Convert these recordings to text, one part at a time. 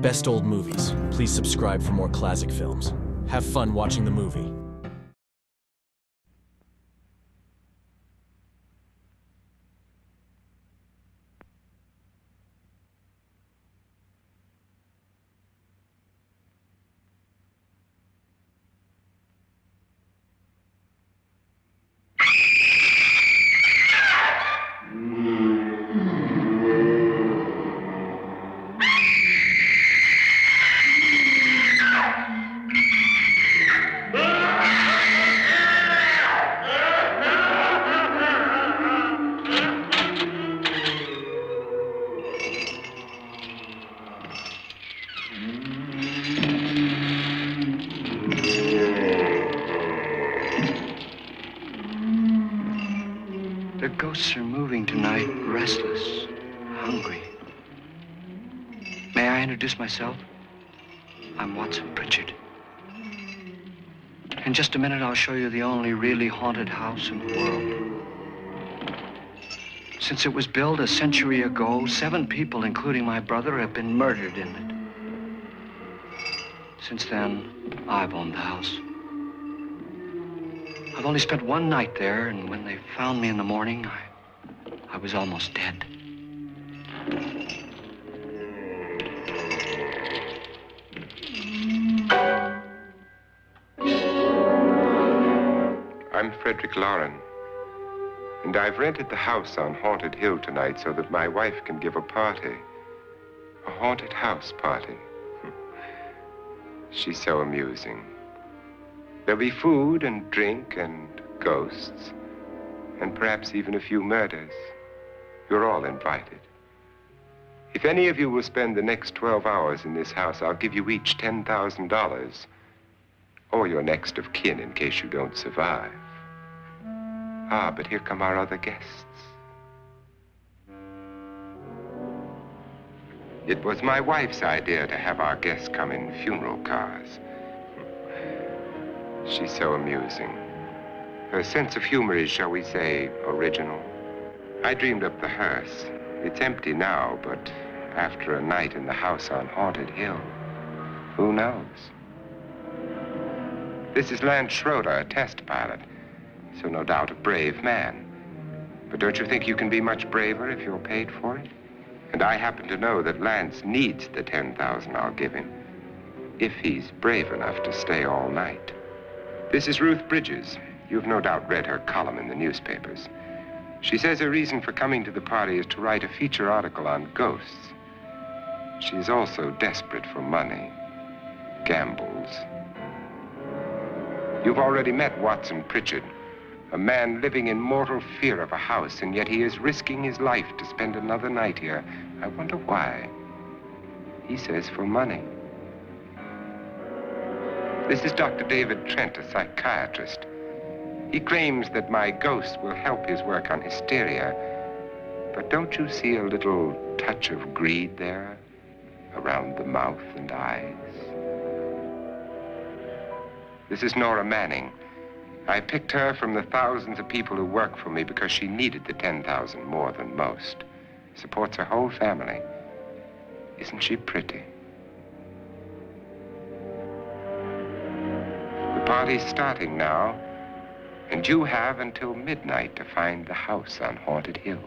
Best Old Movies. Please subscribe for more classic films. Have fun watching the movie. The ghosts are moving tonight, restless, hungry. May I introduce myself? I'm Watson Pritchard. In just a minute, I'll show you the only really haunted house in the world. Since it was built a century ago, 7 people, including my brother, have been murdered in it. Since then, I've owned the house. I've only spent 1 night there, and when they found me in the morning, I was almost dead. I'm Fredrick Loren, and I've rented the house on Haunted Hill tonight so that my wife can give a party. A haunted house party. She's so amusing. There'll be food and drink and ghosts, and perhaps even a few murders. You're all invited. If any of you will spend the next 12 hours in this house, I'll give you each $10,000, or your next of kin in case you don't survive. Ah, but here come our other guests. It was my wife's idea to have our guests come in funeral cars. She's so amusing. Her sense of humor is, shall we say, original. I dreamed up the hearse. It's empty now, but after a night in the house on Haunted Hill, who knows? This is Lance Schroeder, a test pilot, so no doubt a brave man. But don't you think you can be much braver if you're paid for it? And I happen to know that Lance needs the $10,000 I'll give him, if he's brave enough to stay all night. This is Ruth Bridges. You've no doubt read her column in the newspapers. She says her reason for coming to the party is to write a feature article on ghosts. She's also desperate for money, gambles. You've already met Watson Pritchard, a man living in mortal fear of a house, and yet he is risking his life to spend another night here. I wonder why. He says for money. This is Dr. David Trent, a psychiatrist. He claims that my ghost will help his work on hysteria. But don't you see a little touch of greed there, around the mouth and eyes? This is Nora Manning. I picked her from the thousands of people who work for me because she needed the $10,000 more than most. Supports her whole family. Isn't she pretty? The party's starting now, and you have until midnight to find the house on Haunted Hill.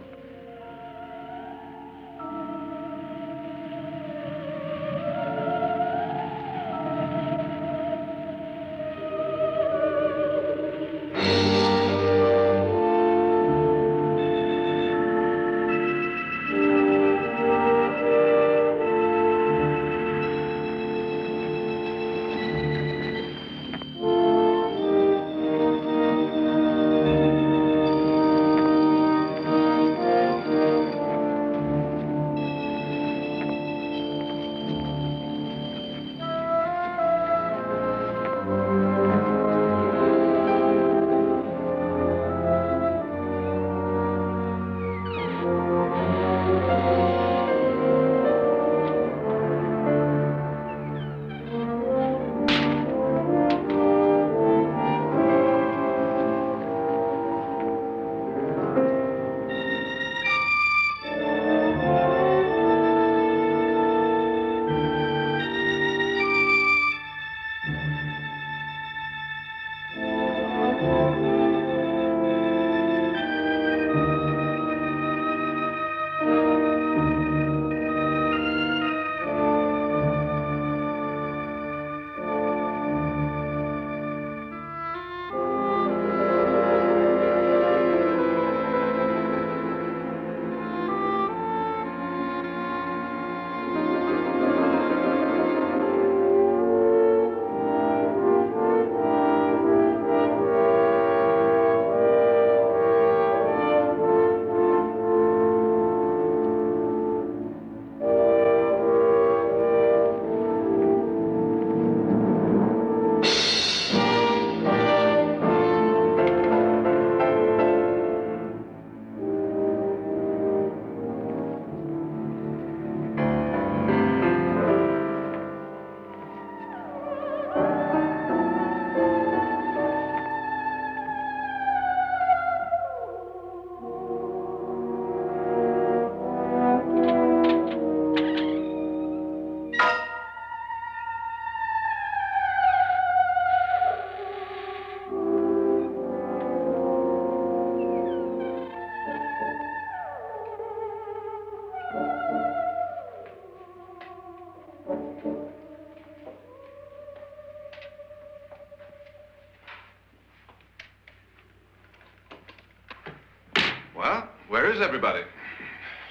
Where's everybody?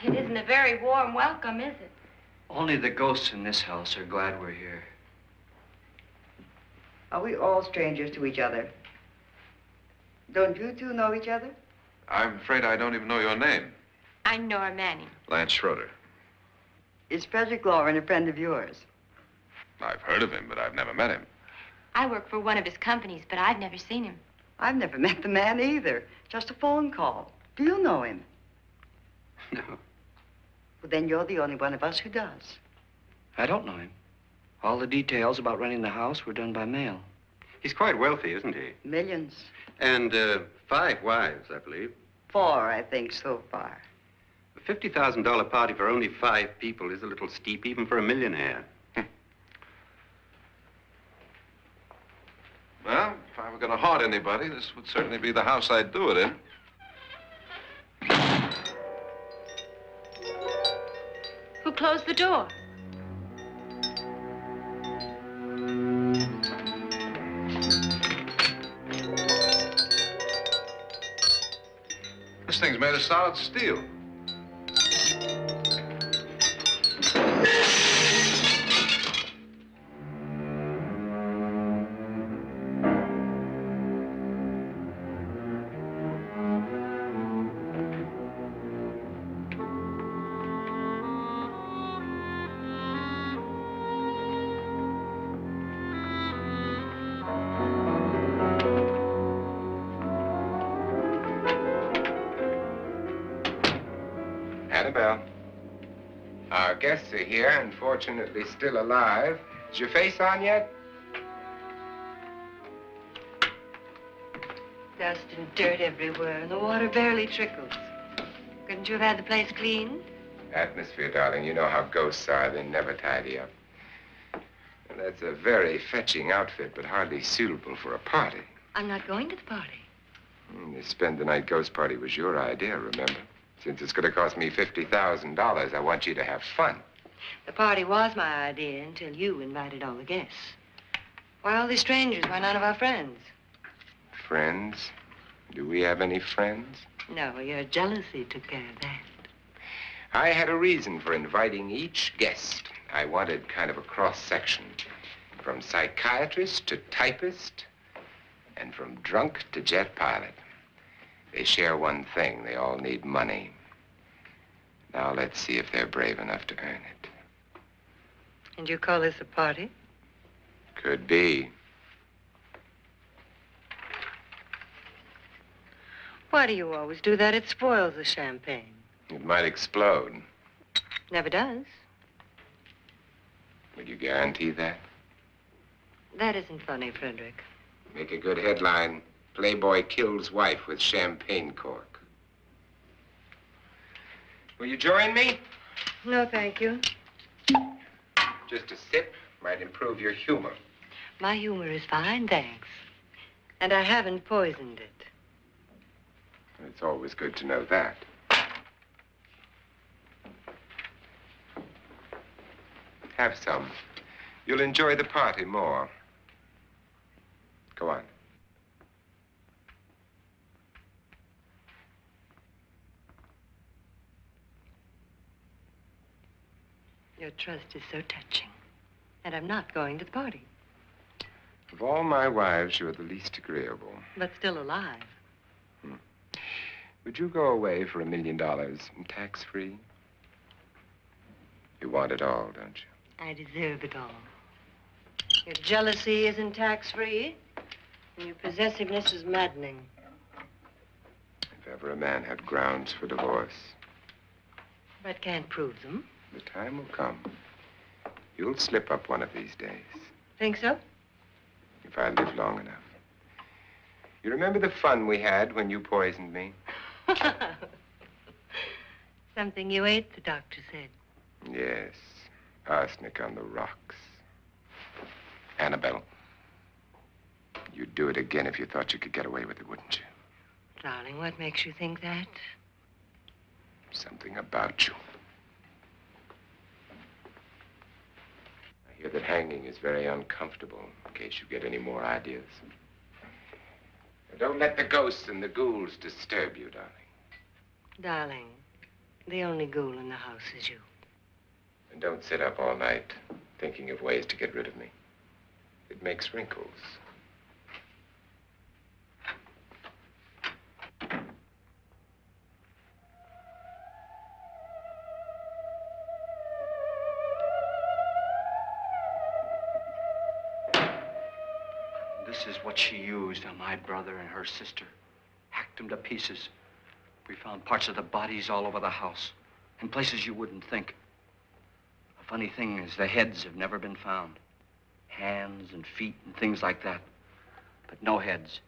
It isn't a very warm welcome, is it? Only the ghosts in this house are glad we're here. Are we all strangers to each other? Don't you two know each other? I'm afraid I don't even know your name. I'm Nora Manning. Lance Schroeder. Is Fredrick Loren a friend of yours? I've heard of him, but I've never met him. I work for one of his companies, but I've never seen him. I've never met the man either. Just a phone call. Do you know him? No, Well, then you're the only one of us who does. I don't know him. All the details about renting the house were done by mail. He's quite wealthy, isn't he? Millions. And 5 wives, I believe. 4, I think, so far. A $50,000 party for only 5 people is a little steep, even for a millionaire. Well, if I were going to haunt anybody, this would certainly be the house I'd do it in. Who closed the door? This thing's made of solid steel. Annabelle, our guests are here, unfortunately still alive. Is your face on yet? Dust and dirt everywhere, and the water barely trickles. Couldn't you have had the place cleaned? Atmosphere, darling. You know how ghosts are. They never tidy up. And that's a very fetching outfit, but hardly suitable for a party. I'm not going to the party. The spend-the-night ghost party was your idea, remember? Since it's going to cost me $50,000, I want you to have fun. The party was my idea until you invited all the guests. Why all these strangers? Why none of our friends? Friends? Do we have any friends? No, your jealousy took care of that. I had a reason for inviting each guest. I wanted kind of a cross-section. From psychiatrist to typist, and from drunk to jet pilot. They share one thing. They all need money. Now let's see if they're brave enough to earn it. And you call this a party? Could be. Why do you always do that? It spoils the champagne. It might explode. Never does. Would you guarantee that? That isn't funny, Fredrick. Make a good headline. Playboy kills wife with champagne cork. Will you join me? No, thank you. Just a sip might improve your humor. My humor is fine, thanks. And I haven't poisoned it. It's always good to know that. Have some. You'll enjoy the party more. Go on. Your trust is so touching. And I'm not going to the party. Of all my wives, you're the least agreeable. But still alive. Would you go away for $1 million tax-free? You want it all, don't you? I deserve it all. Your jealousy isn't tax-free. And your possessiveness is maddening. If ever a man had grounds for divorce, But can't prove them. the time will come. You'll slip up one of these days. Think so? If I live long enough. You remember the fun we had when you poisoned me? Something you ate, the doctor said. Yes. Arsenic on the rocks. Annabelle, you'd do it again if you thought you could get away with it, wouldn't you? Darling, what makes you think that? Something about you. I hear that hanging is very uncomfortable, in case you get any more ideas. Now, don't let the ghosts and the ghouls disturb you, darling. Darling, the only ghoul in the house is you. And don't sit up all night thinking of ways to get rid of me. It makes wrinkles. This is what she used on my brother and her sister. Hacked them to pieces. We found parts of the bodies all over the house, in places you wouldn't think. The funny thing is the heads have never been found. Hands and feet and things like that. But no heads.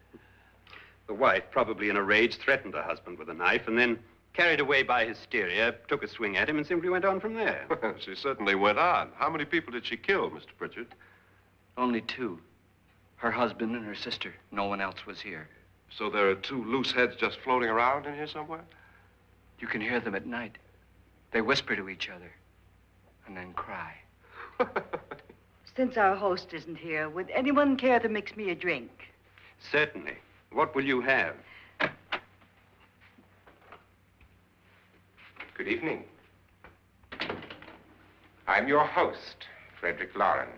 The wife, probably in a rage, threatened her husband with a knife and then, carried away by hysteria, took a swing at him and simply went on from there. She certainly went on. How many people did she kill, Mr. Pritchard? Only two. Her husband and her sister. No one else was here. So there are two loose heads just floating around in here somewhere? You can hear them at night. They whisper to each other and then cry. Since our host isn't here, would anyone care to mix me a drink? Certainly. What will you have? Good evening. I'm your host, Fredrick Loren.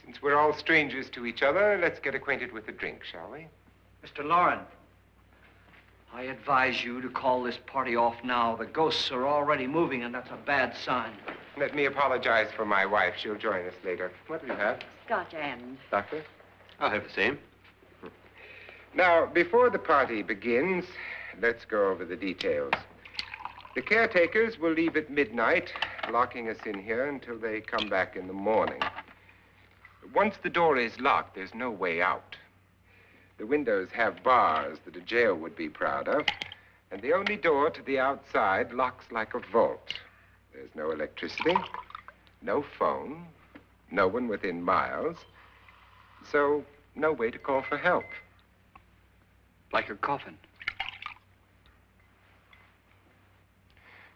Since we're all strangers to each other, let's get acquainted with a drink, shall we? Mr. Loren, I advise you to call this party off now. The ghosts are already moving, and that's a bad sign. Let me apologize for my wife. She'll join us later. What do you have? Scotch and. Doctor? I'll have the same. Now, before the party begins, let's go over the details. The caretakers will leave at midnight, locking us in here until they come back in the morning. Once the door is locked, there's no way out. The windows have bars that a jail would be proud of, and the only door to the outside locks like a vault. There's no electricity, no phone, no one within miles, so no way to call for help. Like a coffin.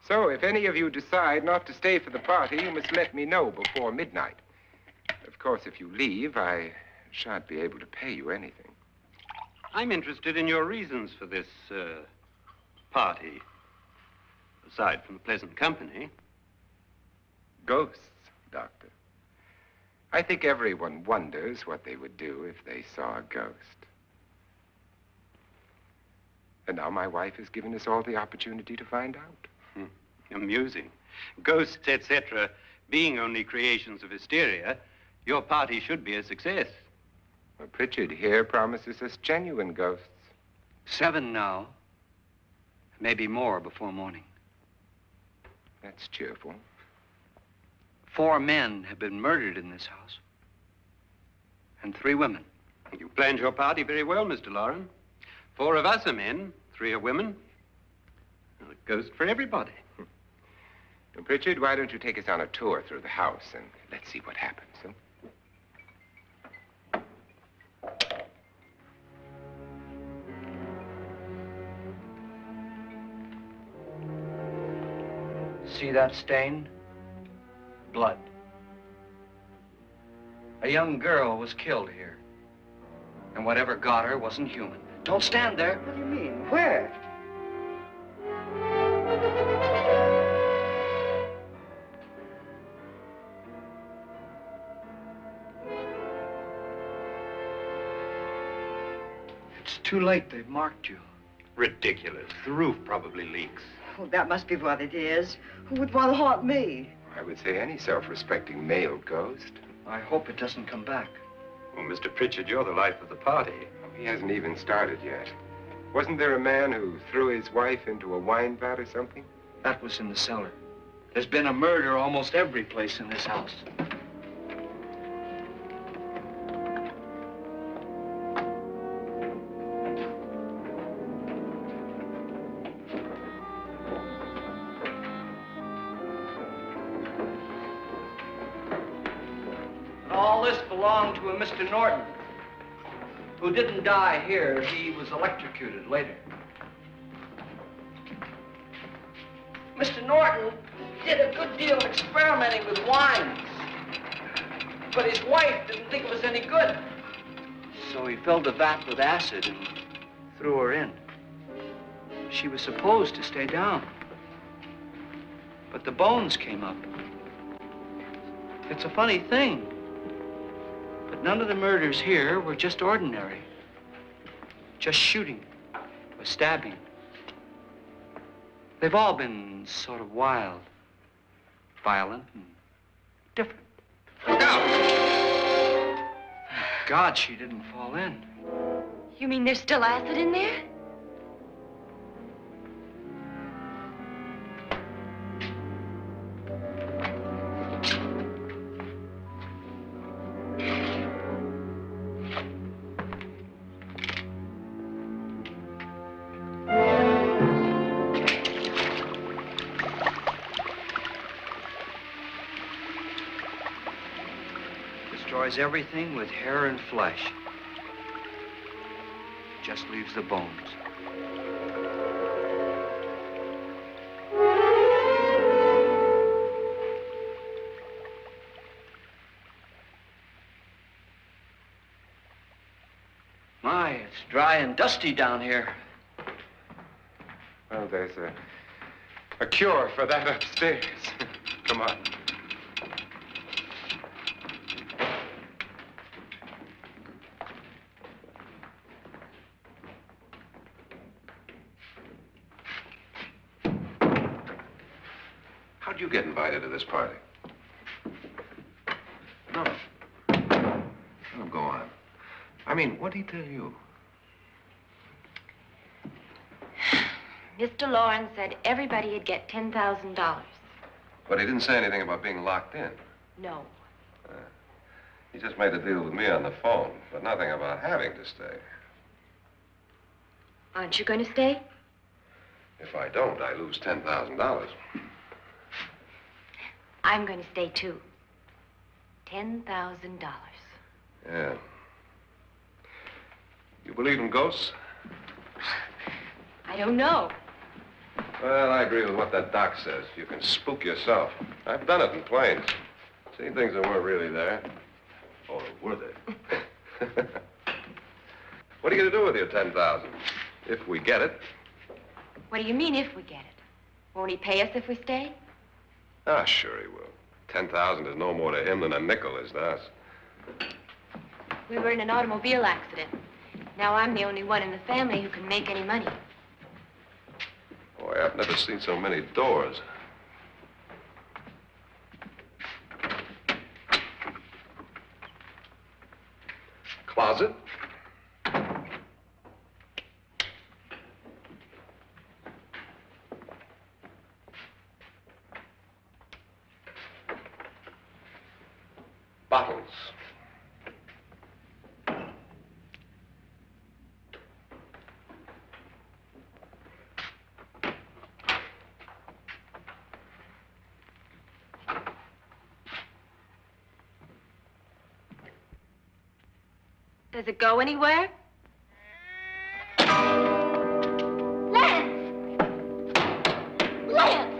So if any of you decide not to stay for the party, you must let me know before midnight. Of course, if you leave, I shan't be able to pay you anything. I'm interested in your reasons for this, party. Aside from the pleasant company. Ghosts, Doctor. I think everyone wonders what they would do if they saw a ghost. And now my wife has given us all the opportunity to find out. Amusing. Ghosts, etc., being only creations of hysteria, your party should be a success. Well, Pritchard here promises us genuine ghosts. 7 now. Maybe more before morning. That's cheerful. 4 men have been murdered in this house. And 3 women. You planned your party very well, Mr. Loren. 4 of us are men, 3 are women. Well, a ghost for everybody. Well, Pritchard, why don't you take us on a tour through the house and let's see what happens, huh? See that stain? Blood. A young girl was killed here. And whatever got her wasn't human. Don't stand there. What do you mean? Where? It's too late. They've marked you. Ridiculous. The roof probably leaks. Oh, that must be what it is. Who would want to haunt me? I would say any self-respecting male ghost. I hope it doesn't come back. Well, Mr. Pritchard, you're the life of the party. He hasn't even started yet. Wasn't there a man who threw his wife into a wine vat or something? That was in the cellar. There's been a murder almost every place in this house. All this belonged to a Mr. Norton, who didn't die here. He was electrocuted later. Mr. Norton did a good deal of experimenting with wines, but his wife didn't think it was any good. So he filled the vat with acid and threw her in. She was supposed to stay down. But the bones came up. It's a funny thing. But none of the murders here were just ordinary. Just shooting or stabbing. They've all been sort of wild, violent, and different. Look out! Thank God she didn't fall in. You mean there's still acid in there? Destroys everything with hair and flesh. Just leaves the bones. My, it's dry and dusty down here. Well, there's a cure for that upstairs. Come on. How'd you get invited to this party? No. Oh, go on. I mean, what'd he tell you? Mr. Loren said everybody'd get $10,000. But he didn't say anything about being locked in. No. He just made a deal with me on the phone, but nothing about having to stay. Aren't you going to stay? If I don't, I lose $10,000. I'm going to stay, too. $10,000. Yeah. You believe in ghosts? I don't know. Well, I agree with what that doc says. You can spook yourself. I've done it in planes. Seen things that weren't really there. Or were they? What are you going to do with your $10,000? If we get it. What do you mean, if we get it? Won't he pay us if we stay? Ah, sure he will. 10,000 is no more to him than a nickel is to us. We were in an automobile accident. Now I'm the only one in the family who can make any money. Boy, I've never seen so many doors. Closet? Bottles. Does it go anywhere? Lance! Lance!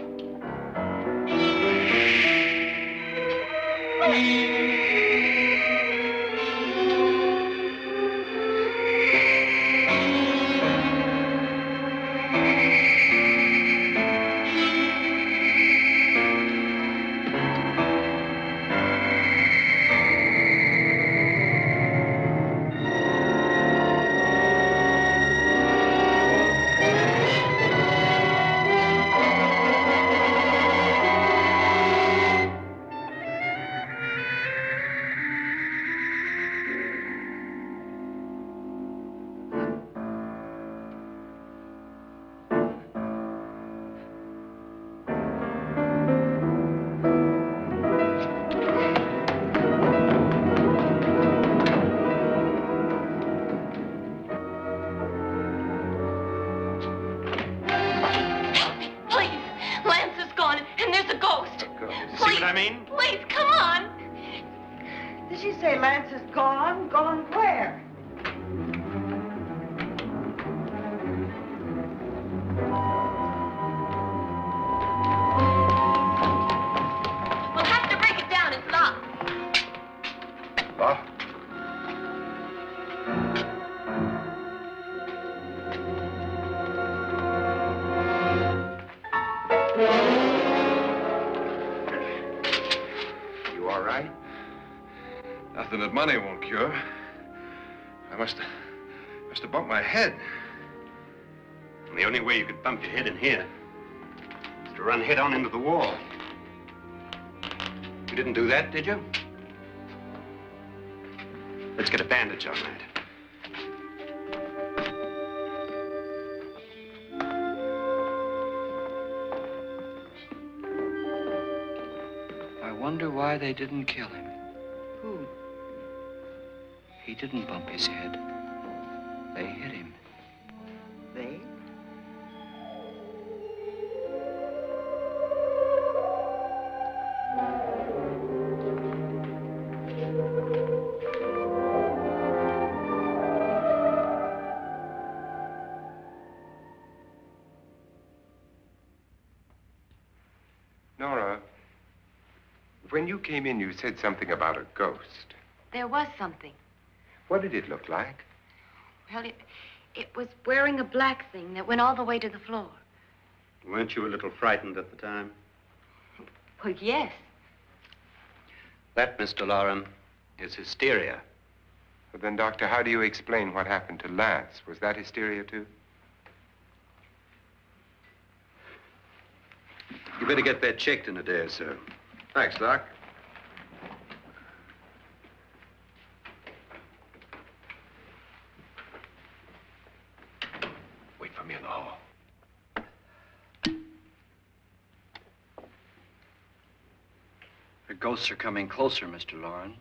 Please, come on. Did she say Lance is gone? Gone where? We'll have to break it down. It's locked. Locked? Nothing that money won't cure. I must have bumped my head. And the only way you could bump your head in here is to run head on into the wall. You didn't do that, did you? Let's get a bandage on that. I wonder why they didn't kill him. Who? He didn't bump his head. They hit him. They? Nora, when you came in, you said something about a ghost. There was something. What did it look like? Well, it was wearing a black thing that went all the way to the floor. Weren't you a little frightened at the time? Well, yes. That, Mr. Loren, is hysteria. Well, then, Doctor, how do you explain what happened to Lance? Was that hysteria, too? You better get that checked in a day or so. Thanks, Doc. Wait for me in the hall. The ghosts are coming closer, Mr. Loren.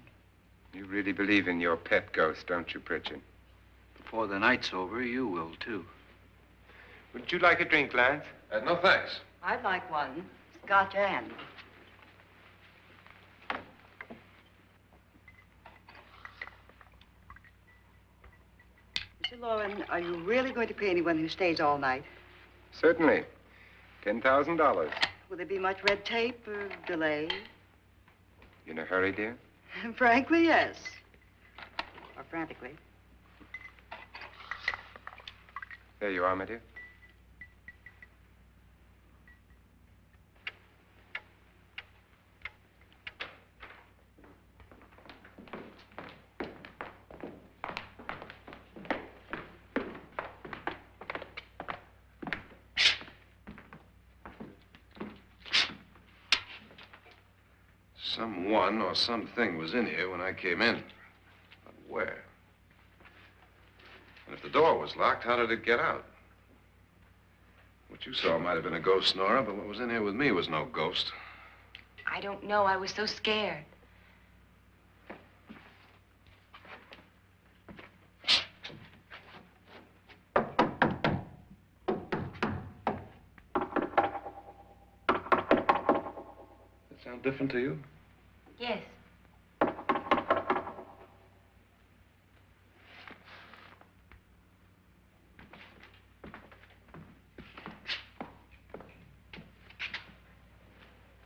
You really believe in your pet ghost, don't you, Pritchard? Before the night's over, you will, too. Would you like a drink, Lance? No, thanks. I'd like one. Scotch and. Mr. Loren, are you really going to pay anyone who stays all night? Certainly. $10,000. Will there be much red tape or delay? You in a hurry, dear? Frankly, yes. Or frantically. There you are, my dear. Someone or something was in here when I came in. But where? And if the door was locked, how did it get out? What you saw might have been a ghost, Nora, but what was in here with me was no ghost. I don't know. I was so scared. That sound different to you? Yes.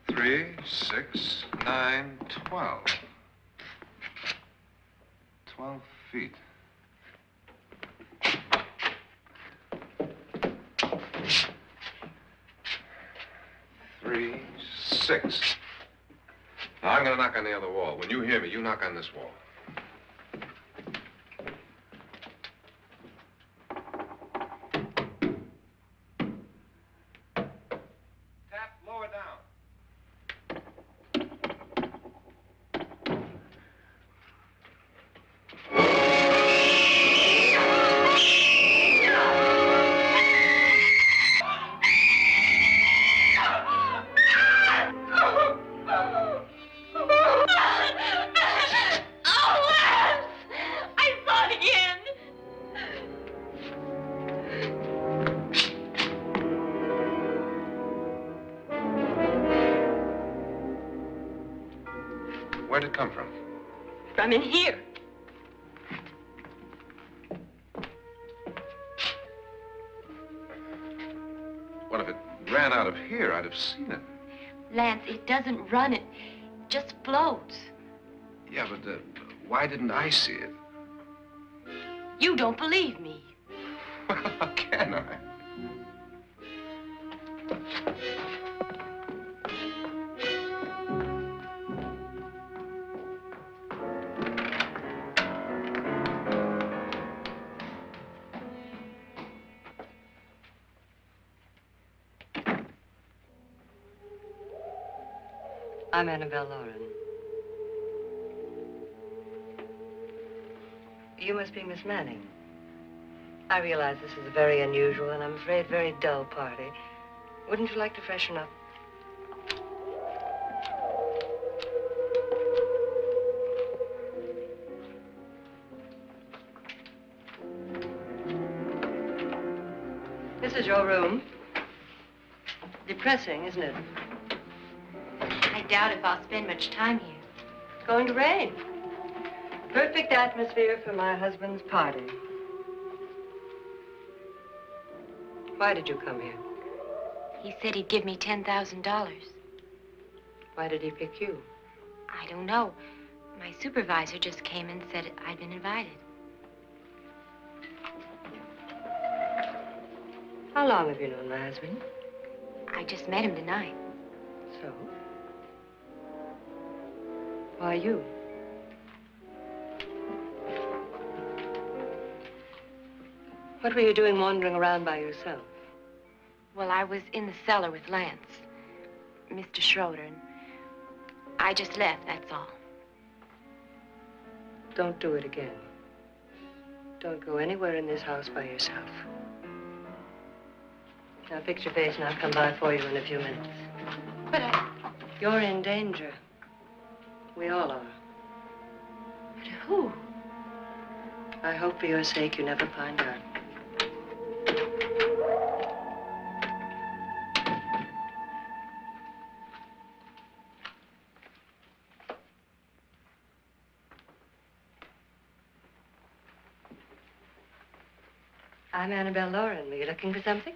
Three, 6, 9, 12. 12 feet. Three, 6. Now, I'm gonna knock on the other wall. When you hear me, you knock on this wall. Tap lower down. Where'd it come from? From in here. What if it ran out of here? I'd have seen it. Lance, it doesn't run. It just floats. Yeah, but why didn't I see it? You don't believe me. Well, how can I? I'm Annabelle Loren. You must be Miss Manning. I realize this is a very unusual and I'm afraid very dull party. Wouldn't you like to freshen up? This is your room. Depressing, isn't it? I doubt if I'll spend much time here. It's going to rain. Perfect atmosphere for my husband's party. Why did you come here? He said he'd give me $10,000. Why did he pick you? I don't know. My supervisor just came and said I'd been invited. How long have you known my husband? I just met him tonight. So? Why you? What were you doing wandering around by yourself? Well, I was in the cellar with Lance, Mr. Schroeder, and I just left, that's all. Don't do it again. Don't go anywhere in this house by yourself. Now fix your face and I'll come by for you in a few minutes. But You're in danger. We all are. But who? I hope for your sake you never find out. I'm Annabelle Loren. Were you looking for something?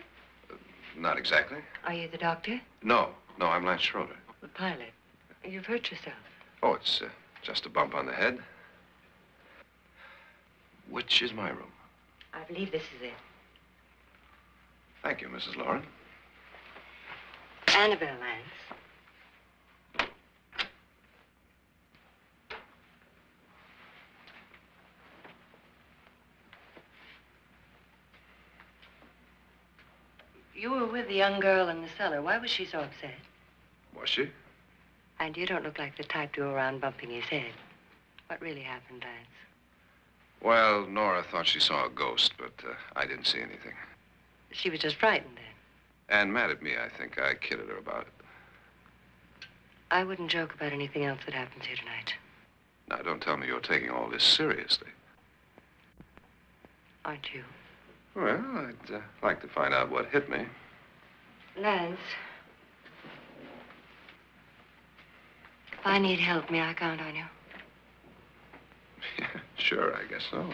Not exactly. Are you the doctor? No, I'm Lance Schroeder. The pilot. You've hurt yourself. Oh, it's just a bump on the head. Which is my room? I believe this is it. Thank you, Mrs. Loren. Annabelle, Lance. You were with the young girl in the cellar. Why was she so upset? Was she? And you don't look like the type to go around bumping his head. What really happened, Lance? Well, Nora thought she saw a ghost, but I didn't see anything. She was just frightened then. And mad at me, I think. I kidded her about it. I wouldn't joke about anything else that happens here tonight. Now, don't tell me you're taking all this seriously. Aren't you? Well, I'd like to find out what hit me. Lance. If I need help, may I count on you? Yeah, sure, I guess so.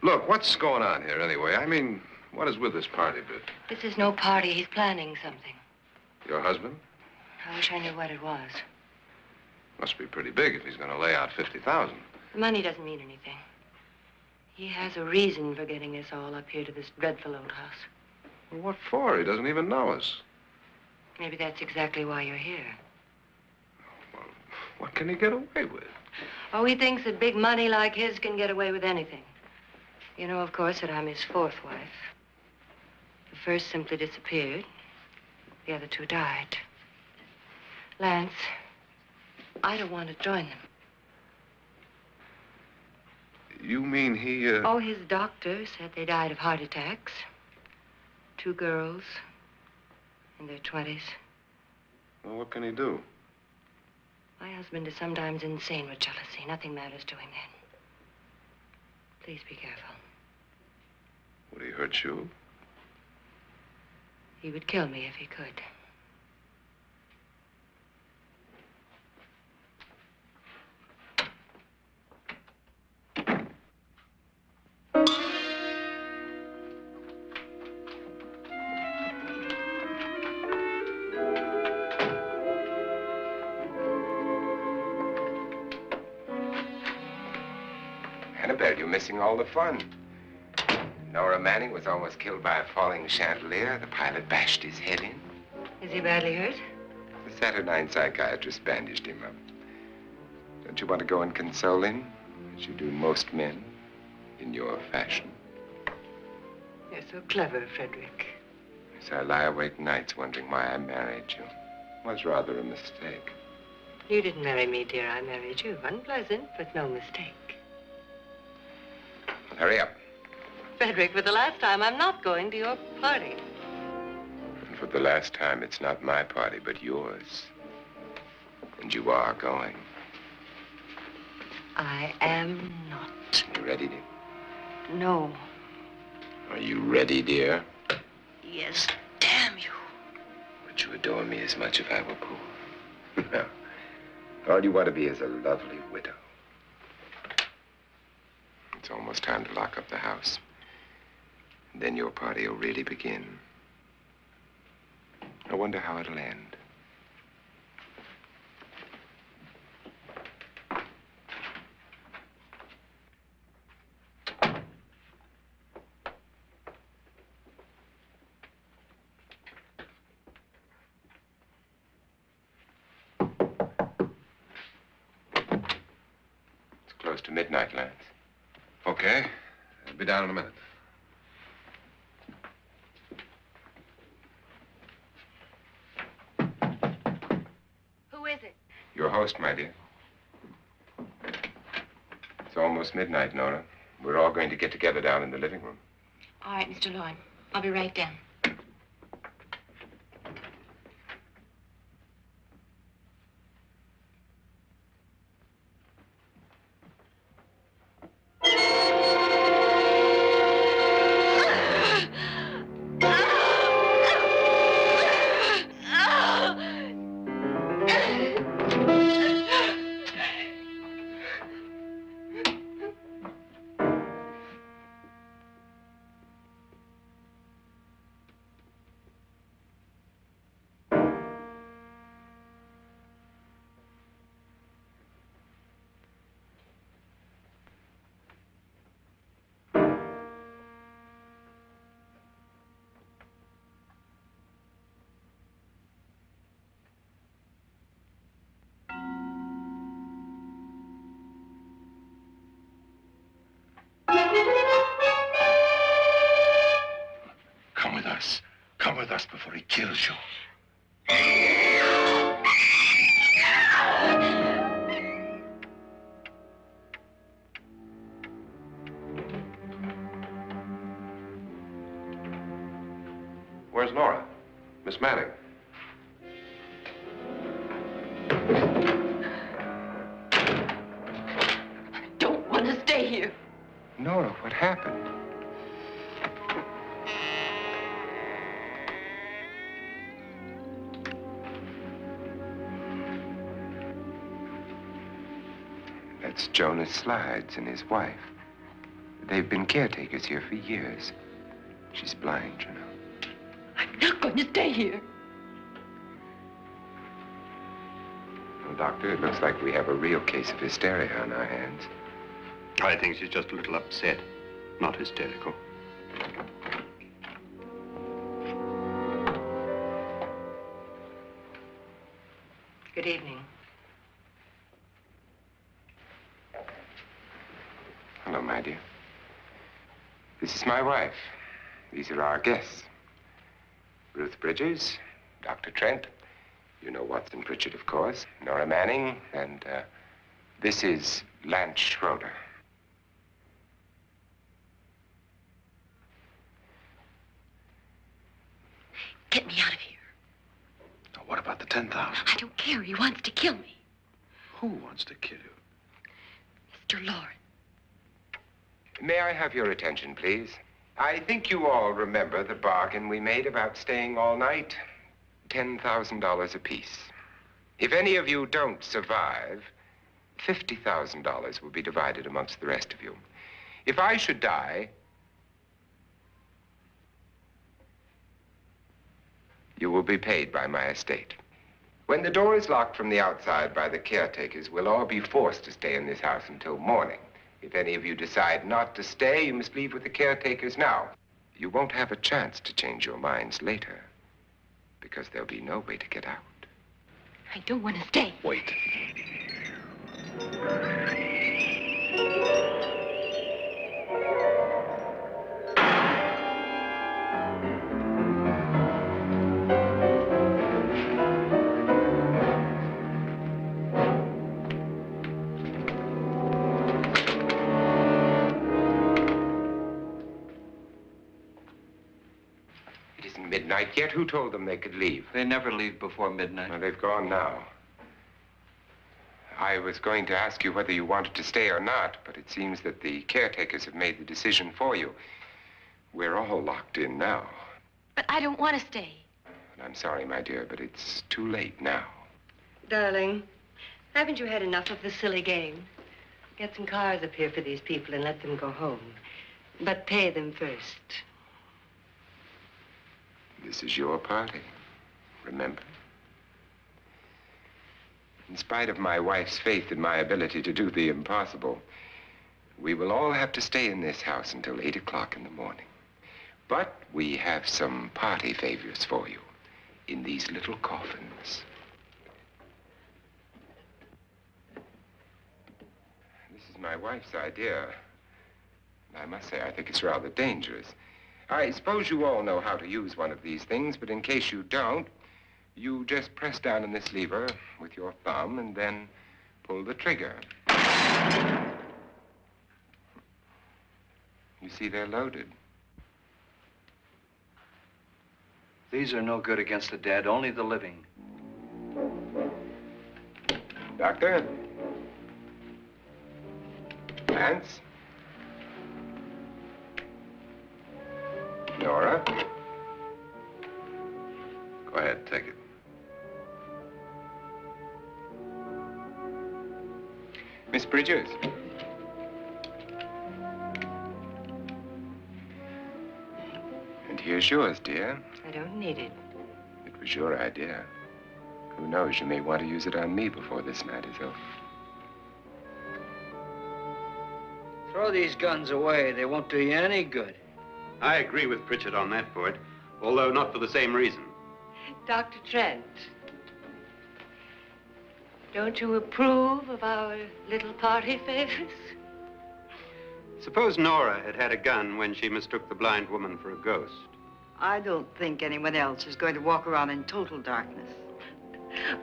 Look, what's going on here anyway? I mean, what is with this party bit? This is no party. He's planning something. Your husband? I wish I knew what it was. Must be pretty big if he's going to lay out 50,000. The money doesn't mean anything. He has a reason for getting us all up here to this dreadful old house. Well, what for? He doesn't even know us. Maybe that's exactly why you're here. Well, what can he get away with? Oh, he thinks that big money like his can get away with anything. You know, of course, that I'm his fourth wife. The first simply disappeared. The other two died. Lance, I don't want to join them. You mean he, Oh, his doctor said they died of heart attacks. 2 girls in their 20s. Well, what can he do? My husband is sometimes insane with jealousy. Nothing matters to him then. Please be careful. Would he hurt you? He would kill me if he could. Annabelle, you're missing all the fun. Nora Manning was almost killed by a falling chandelier. The pilot bashed his head in. Is he badly hurt? The Saturnine psychiatrist bandaged him up. Don't you want to go and console him, as you do most men, in your fashion? You're so clever, Fredrick. So I lie awake nights wondering why I married you. Was rather a mistake. You didn't marry me, dear. I married you. Unpleasant, but no mistake. Well, hurry up. Fredrick, for the last time, I'm not going to your party. And for the last time, it's not my party, but yours. And you are going. I am not. You ready, dear? No. Are you ready, dear? Yes, damn you. Would you adore me as much if I were poor? No. All you want to be is a lovely widow. It's almost time to lock up the house. Then your party will really begin. I wonder how it'll end. It's close to midnight, Lance. Okay. I'll be down in a minute. Who is it? Your host, my dear. It's almost midnight, Nora. We're all going to get together down in the living room. All right, Mr. Loren. I'll be right down. Come with us. Come with us before he kills you. Where's Nora? Miss Manning. I don't want to stay here. Nora, what happened? That's Jonas Slides and his wife. They've been caretakers here for years. She's blind, you know. I'm not going to stay here. Well, Doctor, it looks like we have a real case of hysteria on our hands. I think she's just a little upset, not hysterical. Good evening. Hello, my dear. This is my wife. These are our guests. Ruth Bridges, Dr. Trent. You know Watson Pritchard, of course. Nora Manning, and this is Lance Schroeder. Get me out of here. Now, what about the 10,000? I don't care. He wants to kill me. Who wants to kill you? Mr. Loren. May I have your attention, please? I think you all remember the bargain we made about staying all night. $10,000 apiece. If any of you don't survive, $50,000 will be divided amongst the rest of you. If I should die, you will be paid by my estate. When the door is locked from the outside by the caretakers, we'll all be forced to stay in this house until morning. If any of you decide not to stay, you must leave with the caretakers now. You won't have a chance to change your minds later, because there'll be no way to get out. I don't want to stay. Wait. midnight yet? Who told them they could leave? They never leave before midnight. Well, they've gone now. I was going to ask you whether you wanted to stay or not, but it seems that the caretakers have made the decision for you. We're all locked in now. But I don't want to stay. And I'm sorry, my dear, but it's too late now. Darling, haven't you had enough of the silly game? Get some cars up here for these people and let them go home. But pay them first. This is your party, remember? In spite of my wife's faith in my ability to do the impossible, we will all have to stay in this house until 8 o'clock in the morning. But we have some party favors for you in these little coffins. This is my wife's idea. I must say, I think it's rather dangerous. I suppose you all know how to use one of these things, but in case you don't, you just press down on this lever with your thumb and then pull the trigger. You see, they're loaded. These are no good against the dead, only the living. Doctor? Lance? Nora? Go ahead, take it. Miss Bridges? And here's yours, dear. I don't need it. It was your idea. Who knows, you may want to use it on me before this night is over. Throw these guns away. They won't do you any good. I agree with Pritchard on that point, although not for the same reason. Dr. Trent, don't you approve of our little party favors? Suppose Nora had had a gun when she mistook the blind woman for a ghost. I don't think anyone else is going to walk around in total darkness.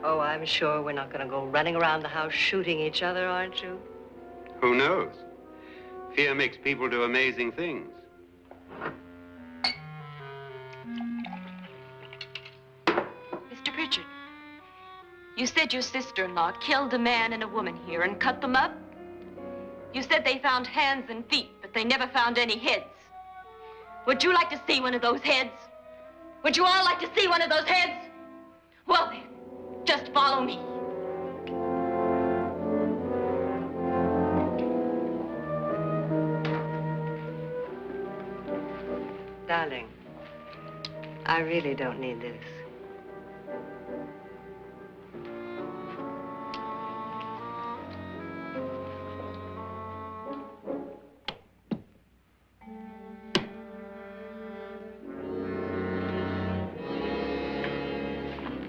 Oh, I'm sure we're not going to go running around the house shooting each other, aren't you? Who knows? Fear makes people do amazing things. Mr. Pritchard, you said your sister-in-law killed a man and a woman here and cut them up? You said they found hands and feet, but they never found any heads. Would you like to see one of those heads? Would you all like to see one of those heads? Well then, just follow me. Darling, I really don't need this.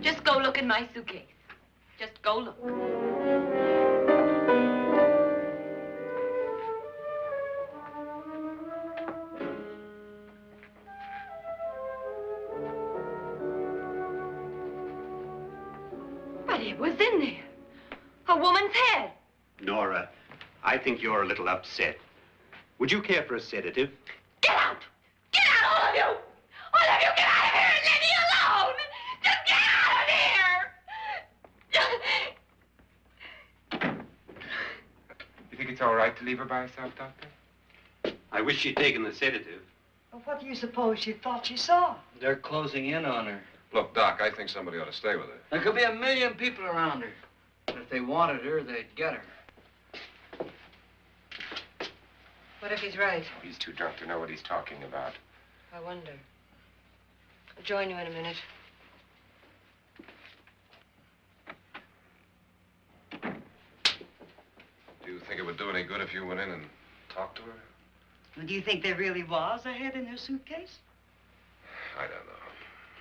Just go look in my suitcase. Just go look. But it was in there. A woman's head. Nora, I think you're a little upset. Would you care for a sedative? Get out! Get out, all of you! All of you, get out of here and leave me alone! Just get out of here! You think it's all right to leave her by herself, Doctor? I wish she'd taken the sedative. Well, what do you suppose she thought she saw? They're closing in on her. Look, Doc, I think somebody ought to stay with her. There could be 1 million people around her. And if they wanted her, they'd get her. What if he's right? He's too drunk to know what he's talking about. I wonder. I'll join you in a minute. Do you think it would do any good if you went in and talked to her? Well, do you think there really was a head in her suitcase? I don't know.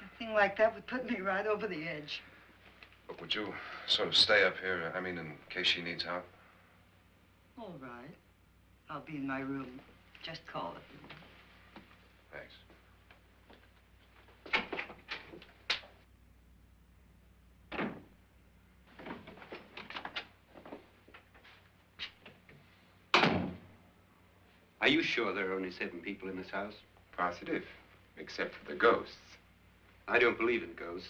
A thing like that would put me right over the edge. Look, would you sort of stay up here, I mean, in case she needs help? All right. I'll be in my room. Just call it. Thanks. Are you sure there are only 7 people in this house? Positive, except for the ghosts. I don't believe in ghosts,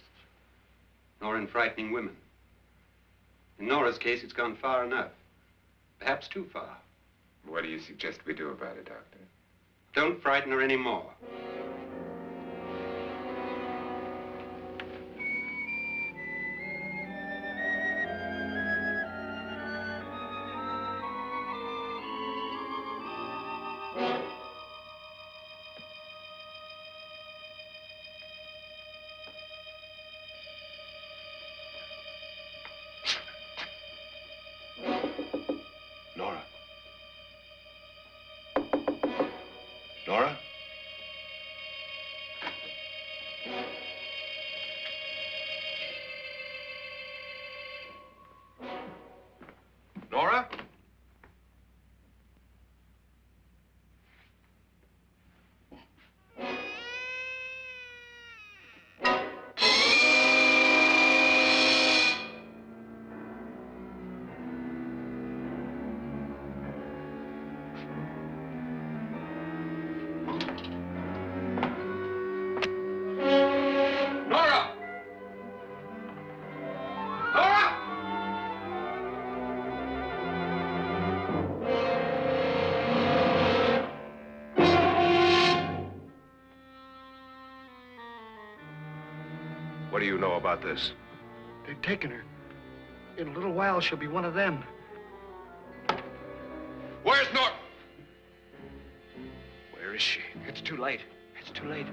nor in frightening women. In Nora's case, it's gone far enough. Perhaps too far. What do you suggest we do about it, Doctor? Don't frighten her anymore. Nora? Nora? Nora? Nora! Nora! What do you know about this? They've taken her. In a little while, she'll be one of them. Where's Nora? Where is she? It's too late. It's too late.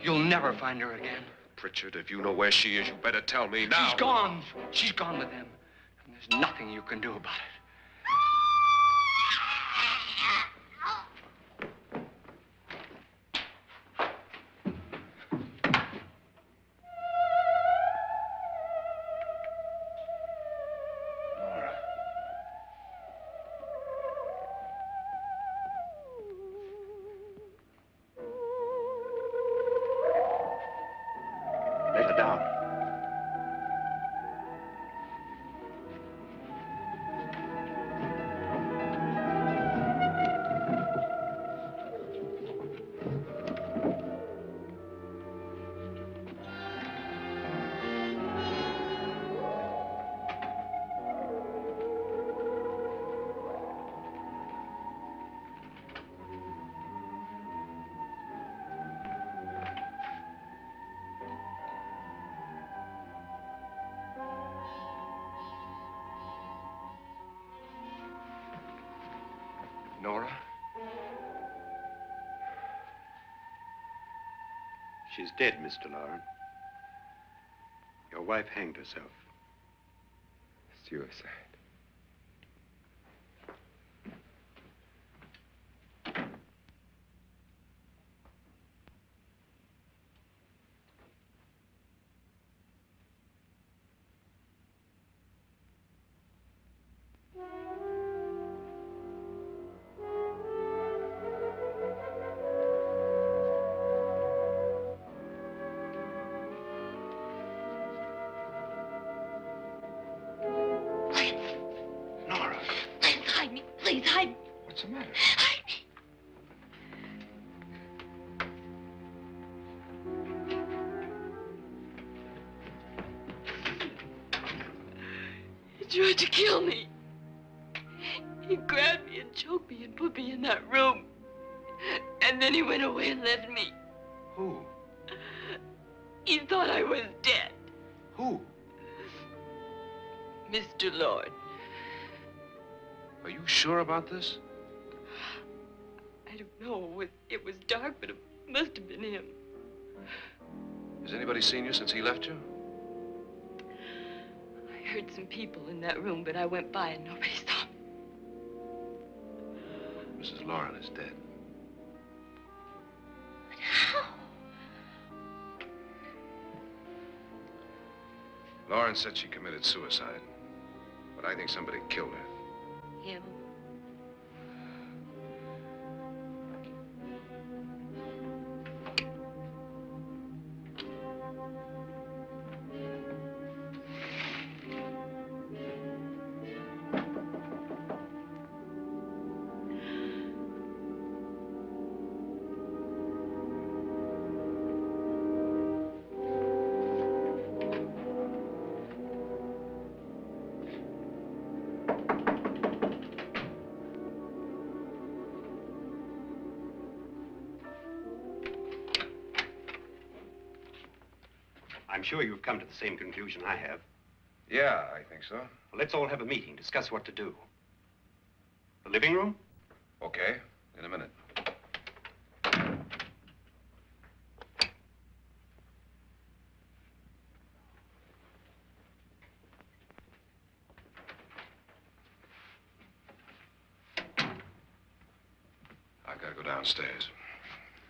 You'll never find her again. Pritchard, if you know where she is, you better tell me now. She's gone. She's gone with them. And there's nothing you can do about it. Nora. Let her down. Nora? She's dead, Mr. Loren. Your wife hanged herself. Suicide. Nora. Hide me, please, hide me. What's the matter? Hide me. He tried to kill me. He grabbed me and choked me and put me in that room. And then he went away and left me. Who? He thought I was dead. Who? Mr. Lord. Are you sure about this? I don't know. It was dark, but it must have been him. Has anybody seen you since he left you? I heard some people in that room, but I went by and nobody saw me. Mrs. Loren is dead. But how? Loren said she committed suicide, but I think somebody killed her. Him? I'm sure you've come to the same conclusion I have. Yeah, I think so. Well, let's all have a meeting, discuss what to do. The living room? Okay, in a minute. I've got to go downstairs.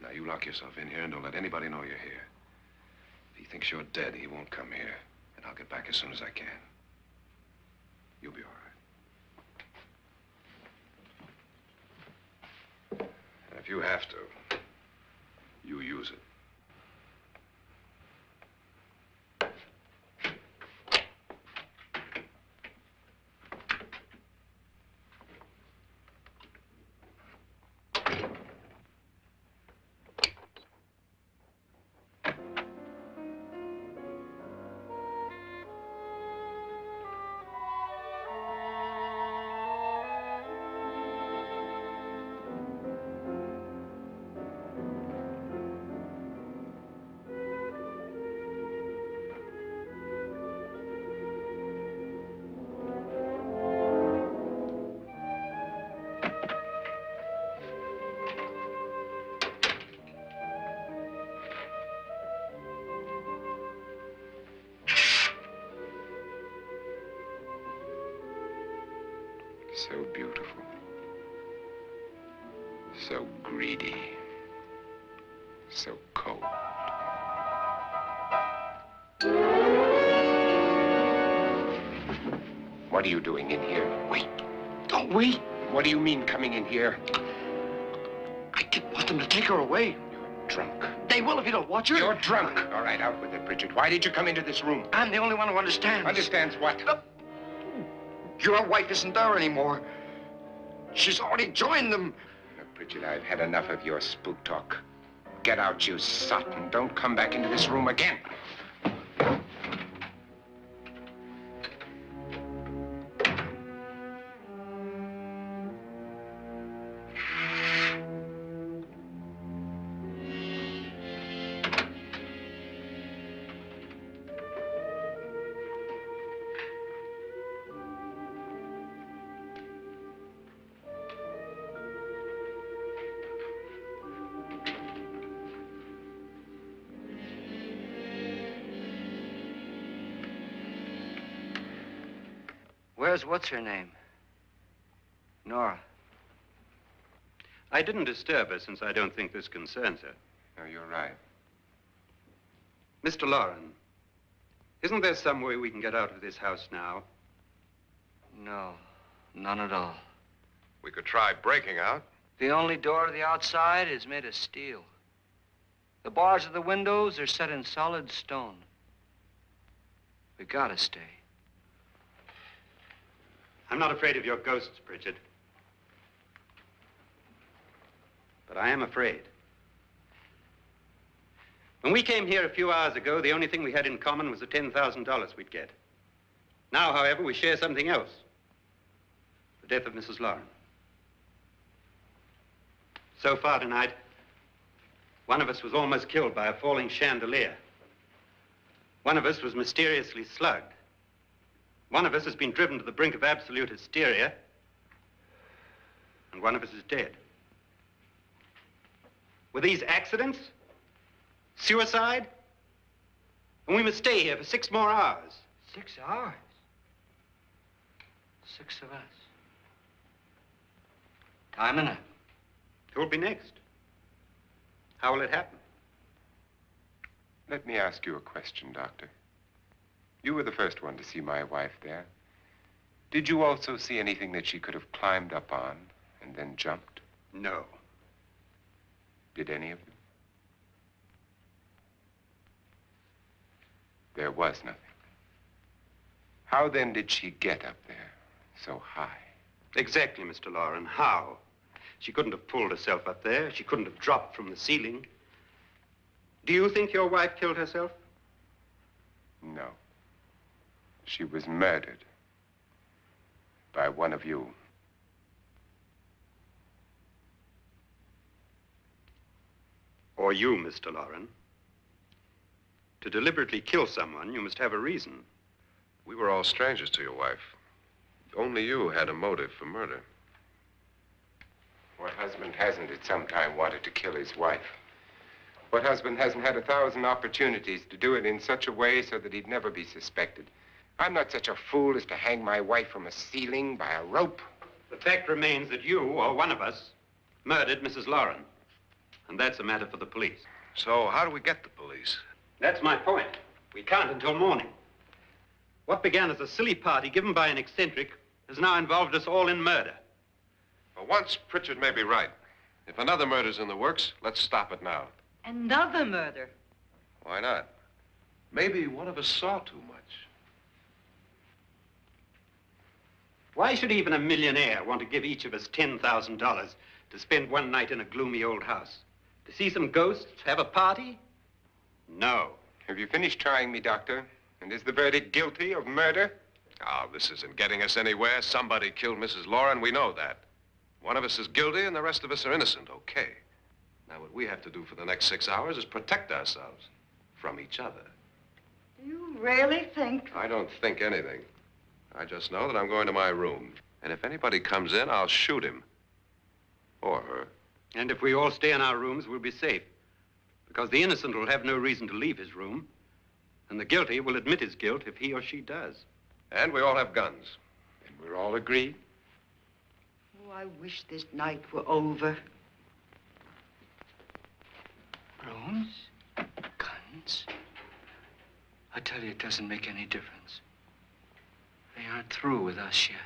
Now, you lock yourself in here and don't let anybody know you're here. If he thinks you're dead, he won't come here. And I'll get back as soon as I can. You'll be all right. And if you have to, you use it. So beautiful. So greedy. So cold. What are you doing in here? Wait. Don't wait. What do you mean coming in here? I didn't want them to take her away. You're drunk. They will if you don't watch her. You're drunk. All right, out with it, Bridget. Why did you come into this room? I'm the only one who understands. Understands what? Your wife isn't there anymore. She's already joined them. Look, Bridget, I've had enough of your spook talk. Get out, you sot, and don't come back into this room again. Where's what's-her-name? Nora. I didn't disturb her since I don't think this concerns her. No, you're right. Mr. Loren, isn't there some way we can get out of this house now? No, none at all. We could try breaking out. The only door to the outside is made of steel. The bars of the windows are set in solid stone. We gotta stay. I'm not afraid of your ghosts, Bridget. But I am afraid. When we came here a few hours ago, the only thing we had in common was the $10,000 we'd get. Now, however, we share something else. The death of Mrs. Loren. So far tonight, one of us was almost killed by a falling chandelier. One of us was mysteriously slugged. One of us has been driven to the brink of absolute hysteria, and one of us is dead. Were these accidents? Suicide? And we must stay here for 6 more hours. 6 hours? 6 of us. Time enough. Who'll be next? How will it happen? Let me ask you a question, Doctor. You were the first one to see my wife there. Did you also see anything that she could have climbed up on and then jumped? No. Did any of you? There was nothing. How then did she get up there so high? Exactly, Mr. Loren. How? She couldn't have pulled herself up there. She couldn't have dropped from the ceiling. Do you think your wife killed herself? No. She was murdered by one of you. Or you, Mr. Loren. To deliberately kill someone, you must have a reason. We were all strangers to your wife. Only you had a motive for murder. What husband hasn't at some time wanted to kill his wife? What husband hasn't had 1,000 opportunities to do it in such a way so that he'd never be suspected? I'm not such a fool as to hang my wife from a ceiling by a rope. The fact remains that you, or one of us, murdered Mrs. Loren. And that's a matter for the police. So how do we get the police? That's my point. We can't until morning. What began as a silly party given by an eccentric has now involved us all in murder. For once, Pritchard may be right. If another murder's in the works, let's stop it now. Another murder. Why not? Maybe one of us saw too much. Why should even a millionaire want to give each of us $10,000 to spend one night in a gloomy old house? To see some ghosts, have a party? No. Have you finished trying me, Doctor? And is the verdict guilty of murder? Oh, this isn't getting us anywhere. Somebody killed Mrs. Loren, we know that. One of us is guilty and the rest of us are innocent, okay. Now, what we have to do for the next 6 hours is protect ourselves from each other. You really think? I don't think anything. I just know that I'm going to my room. And if anybody comes in, I'll shoot him. Or her. And if we all stay in our rooms, we'll be safe. Because the innocent will have no reason to leave his room. And the guilty will admit his guilt if he or she does. And we all have guns. And we're all agreed? Oh, I wish this night were over. Rooms? Guns? I tell you, it doesn't make any difference. They aren't through with us yet.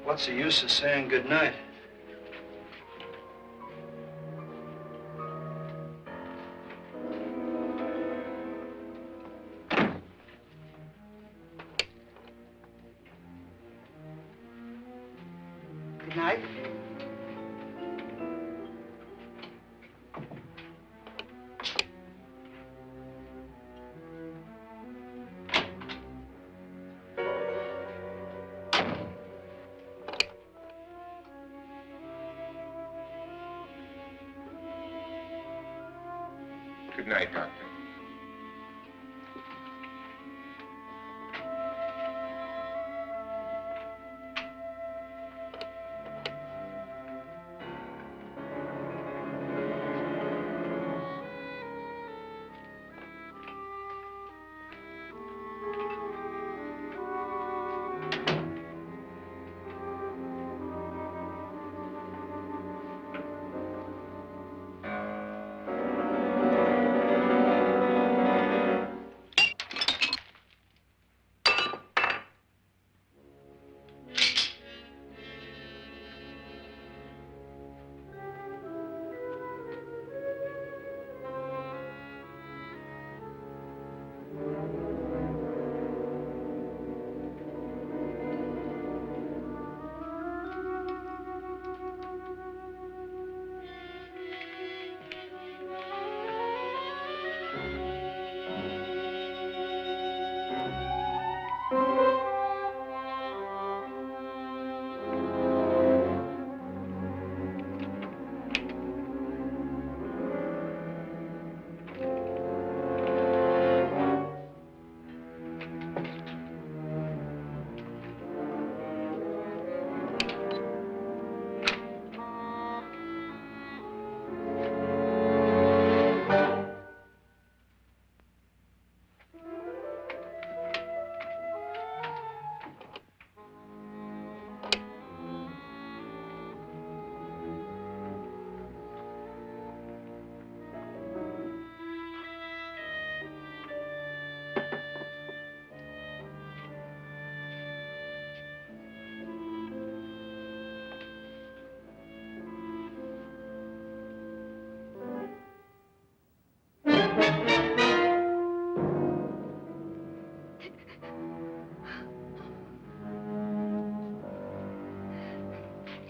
What's the use of saying goodnight? Good night. Good night, Doctor.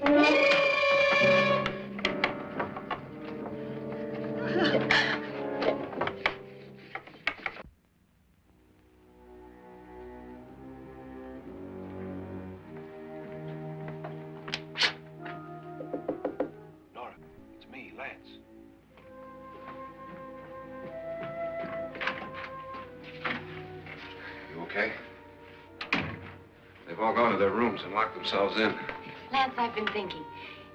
Nora, it's me, Lance. You okay? They've all gone to their rooms and locked themselves in. Lance, I've been thinking.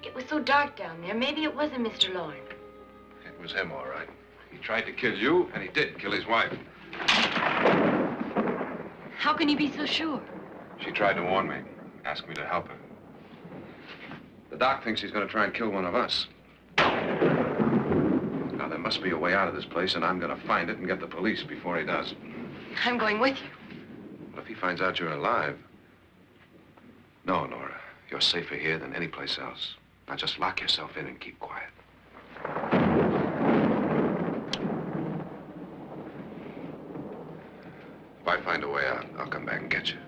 It was so dark down there. Maybe it wasn't Mr. Loren. It was him, all right. He tried to kill you, and he did kill his wife. How can you be so sure? She tried to warn me, asked me to help her. The doc thinks he's going to try and kill one of us. Now, there must be a way out of this place, and I'm going to find it and get the police before he does. I'm going with you. But if he finds out you're alive... No, Nora. You're safer here than any place else. Now, just lock yourself in and keep quiet. If I find a way out, I'll come back and get you.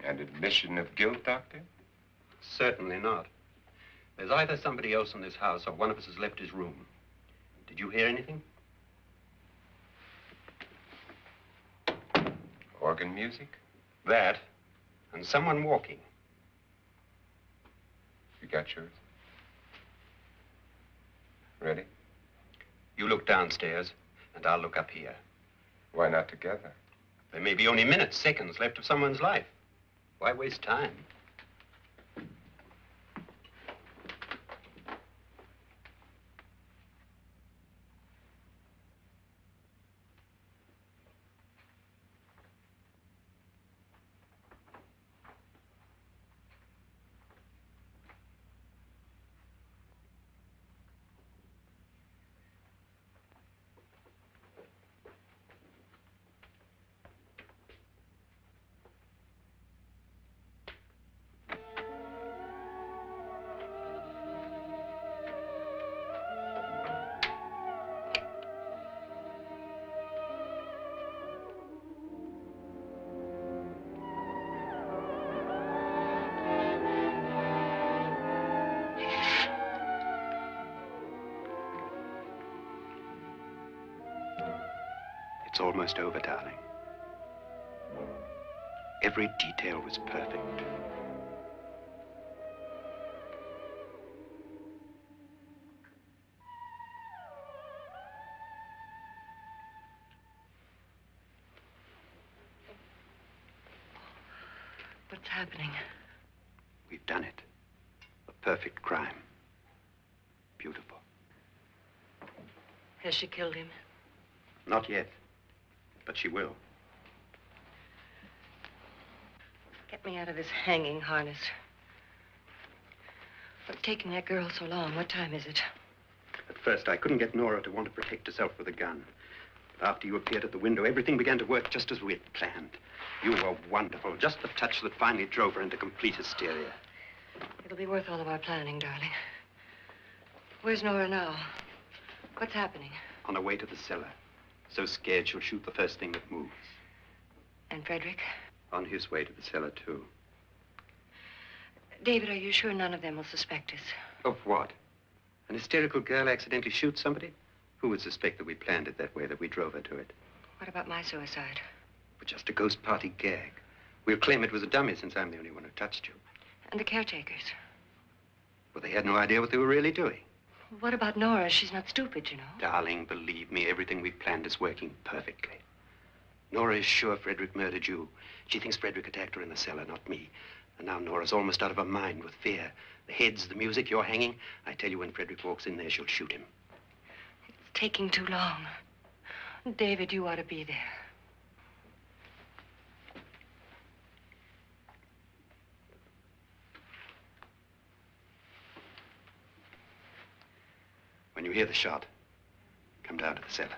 An admission of guilt, Doctor? Certainly not. There's either somebody else in this house or one of us has left his room. Did you hear anything? Organ music? That, and someone walking. You got yours? Ready? You look downstairs, and I'll look up here. Why not together? There may be only minutes, seconds left of someone's life. Why waste time? It's almost over, darling. Every detail was perfect. What's happening? We've done it. A perfect crime. Beautiful. Has she killed him? Not yet, but she will. Get me out of this hanging harness. What's taking that girl so long? What time is it? At first, I couldn't get Nora to want to protect herself with a gun. But after you appeared at the window, everything began to work just as we had planned. You were wonderful. Just the touch that finally drove her into complete hysteria. It'll be worth all of our planning, darling. Where's Nora now? What's happening? On her way to the cellar. So scared she'll shoot the first thing that moves. And Fredrick? On his way to the cellar, too. David, are you sure none of them will suspect us? Of what? An hysterical girl accidentally shoots somebody? Who would suspect that we planned it that way, that we drove her to it? What about my suicide? But just a ghost party gag. We'll claim it was a dummy since I'm the only one who touched you. And the caretakers? Well, they had no idea what they were really doing. What about Nora? She's not stupid, you know. Darling, believe me, everything we've planned is working perfectly. Nora is sure Fredrick murdered you. She thinks Fredrick attacked her in the cellar, not me. And now Nora's almost out of her mind with fear. The heads, the music, you're hanging. I tell you, when Fredrick walks in there, she'll shoot him. It's taking too long. David, you ought to be there. When you hear the shot, come down to the cellar.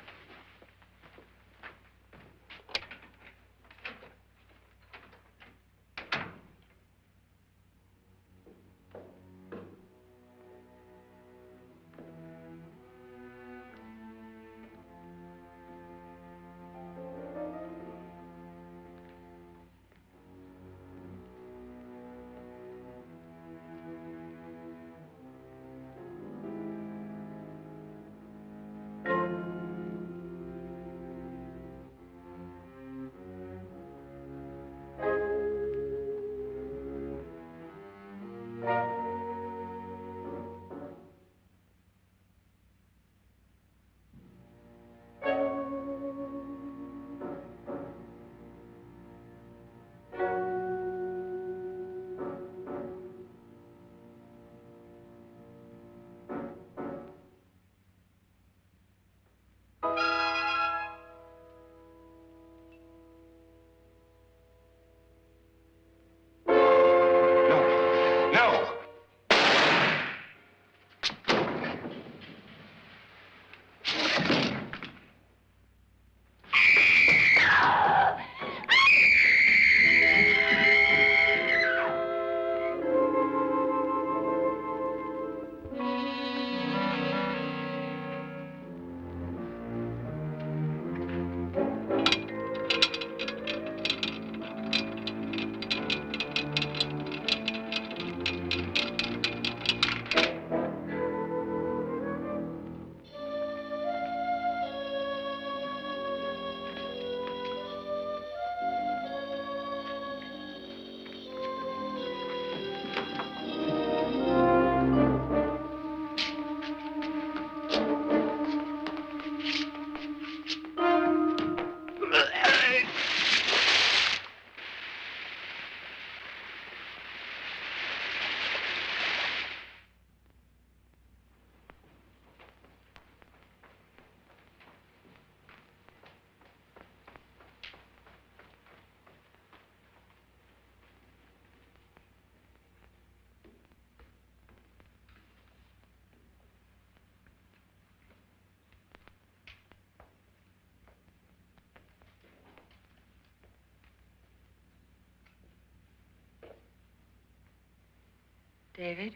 David?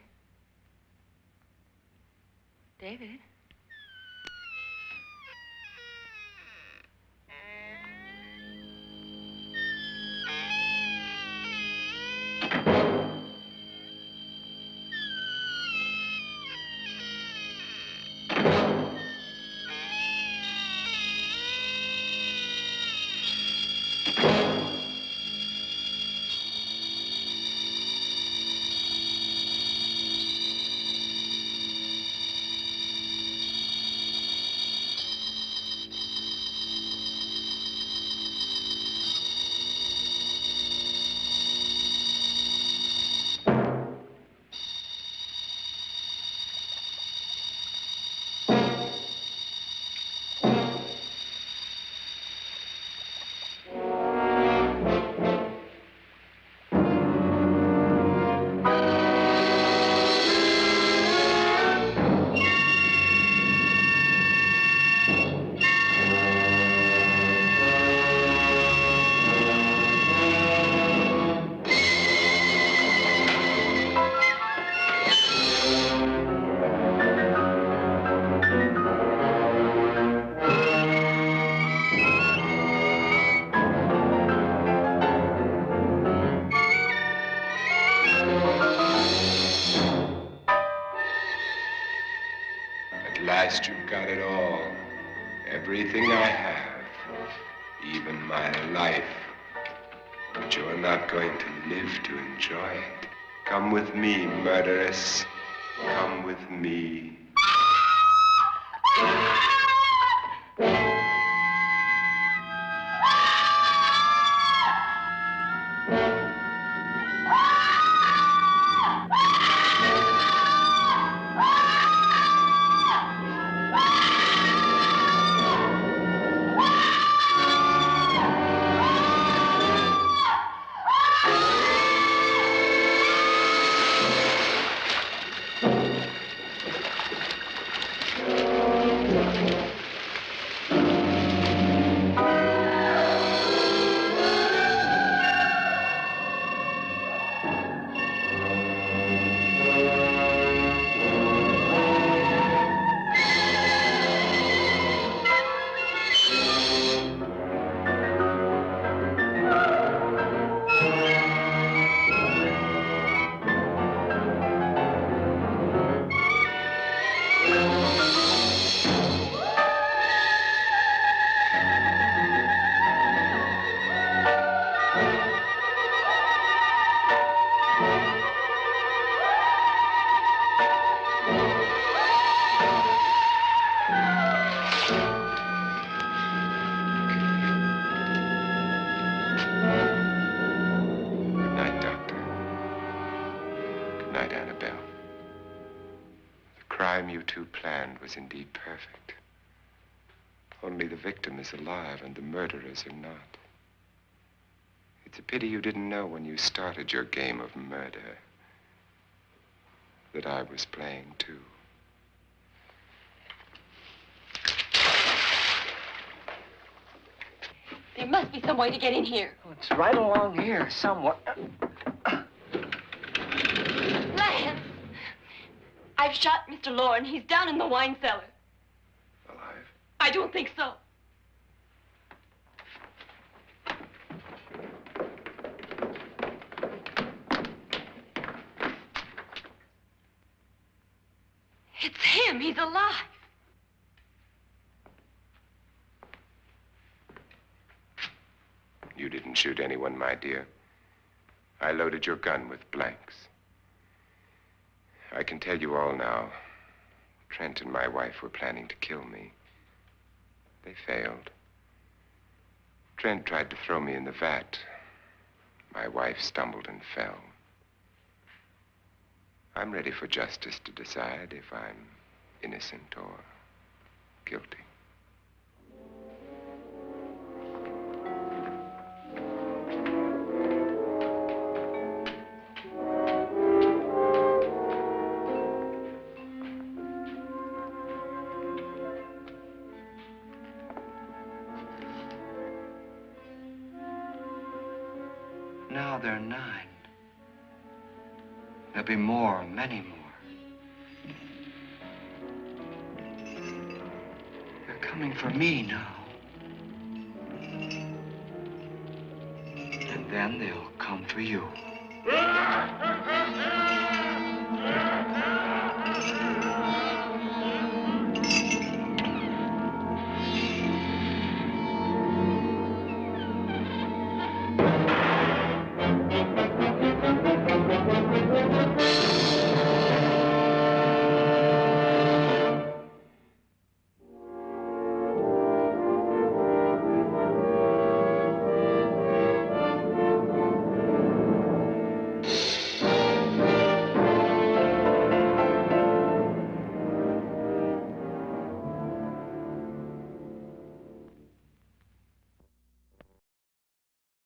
David? At last you've got it all. Everything I have. Even my life. But you're not going to live to enjoy it. Come with me, murderess. Come with me. Annabelle. The crime you two planned was indeed perfect. Only the victim is alive and the murderers are not. It's a pity you didn't know when you started your game of murder that I was playing too. There must be some way to get in here. Oh, it's right along here somewhere. Lance! I've shot Mr. Loren. He's down in the wine cellar. Alive? I don't think so. It's him. He's alive. You didn't shoot anyone, my dear. I loaded your gun with blanks. I can tell you all now. Trent and my wife were planning to kill me. They failed. Trent tried to throw me in the vat. My wife stumbled and fell. I'm ready for justice to decide if I'm innocent or guilty. Now they're 9. There'll be more, many more. They're coming for me now. And then they'll come for you.